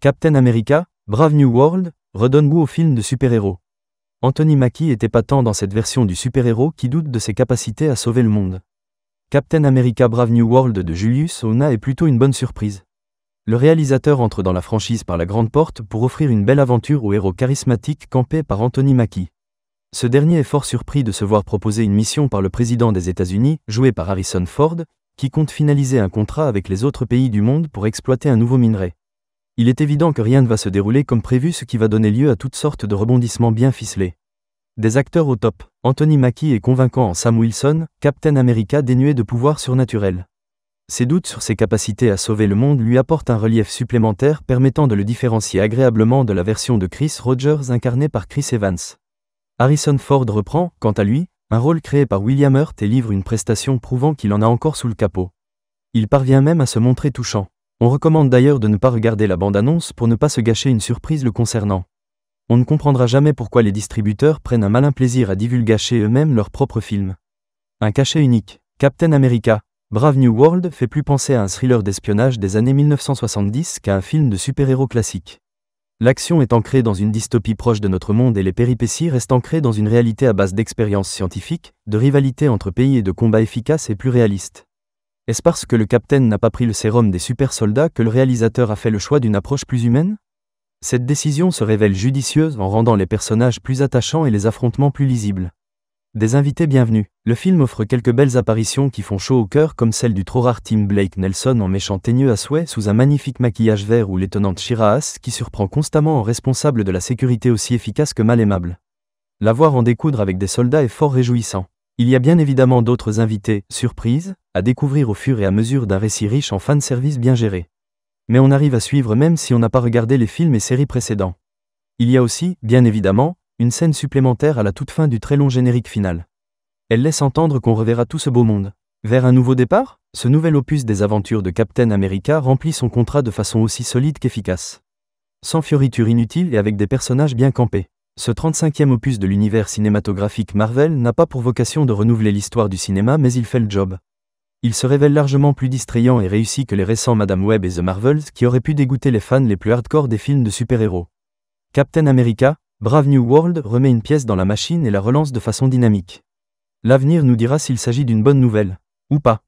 Captain America, Brave New World, redonne goût au film de super-héros. Anthony Mackie est épatant dans cette version du super-héros qui doute de ses capacités à sauver le monde. Captain America Brave New World de Julius Onah est plutôt une bonne surprise. Le réalisateur entre dans la franchise par la grande porte pour offrir une belle aventure au héros charismatique campé par Anthony Mackie. Ce dernier est fort surpris de se voir proposer une mission par le président des États-Unis, joué par Harrison Ford, qui compte finaliser un contrat avec les autres pays du monde pour exploiter un nouveau minerai. Il est évident que rien ne va se dérouler comme prévu, ce qui va donner lieu à toutes sortes de rebondissements bien ficelés. Des acteurs au top, Anthony Mackie est convaincant en Sam Wilson, Captain America dénué de pouvoirs surnaturels. Ses doutes sur ses capacités à sauver le monde lui apportent un relief supplémentaire permettant de le différencier agréablement de la version de Chris Rogers incarnée par Chris Evans. Harrison Ford reprend, quant à lui, un rôle créé par William Hurt et livre une prestation prouvant qu'il en a encore sous le capot. Il parvient même à se montrer touchant. On recommande d'ailleurs de ne pas regarder la bande-annonce pour ne pas se gâcher une surprise le concernant. On ne comprendra jamais pourquoi les distributeurs prennent un malin plaisir à divulgacher eux-mêmes leurs propres films. Un cachet unique, Captain America, Brave New World fait plus penser à un thriller d'espionnage des années 1970 qu'à un film de super-héros classique. L'action est ancrée dans une dystopie proche de notre monde et les péripéties restent ancrées dans une réalité à base d'expériences scientifiques, de rivalité entre pays et de combats efficaces et plus réalistes. Est-ce parce que le Capitaine n'a pas pris le sérum des super-soldats que le réalisateur a fait le choix d'une approche plus humaine? Cette décision se révèle judicieuse en rendant les personnages plus attachants et les affrontements plus lisibles. Des invités bienvenus, le film offre quelques belles apparitions qui font chaud au cœur comme celle du trop rare Tim Blake Nelson en méchant teigneux à souhait sous un magnifique maquillage vert ou l'étonnante Shira Haas qui surprend constamment en responsable de la sécurité aussi efficace que mal aimable. La voir en découdre avec des soldats est fort réjouissant. Il y a bien évidemment d'autres invités, surprises, à découvrir au fur et à mesure d'un récit riche en fanservice bien géré. Mais on arrive à suivre même si on n'a pas regardé les films et séries précédents. Il y a aussi, bien évidemment, une scène supplémentaire à la toute fin du très long générique final. Elle laisse entendre qu'on reverra tout ce beau monde. Vers un nouveau départ, ce nouvel opus des aventures de Captain America remplit son contrat de façon aussi solide qu'efficace. Sans fioritures inutiles et avec des personnages bien campés. Ce 35e opus de l'univers cinématographique Marvel n'a pas pour vocation de renouveler l'histoire du cinéma mais il fait le job. Il se révèle largement plus distrayant et réussi que les récents Madame Web et The Marvels qui auraient pu dégoûter les fans les plus hardcore des films de super-héros. Captain America, Brave New World remet une pièce dans la machine et la relance de façon dynamique. L'avenir nous dira s'il s'agit d'une bonne nouvelle, ou pas.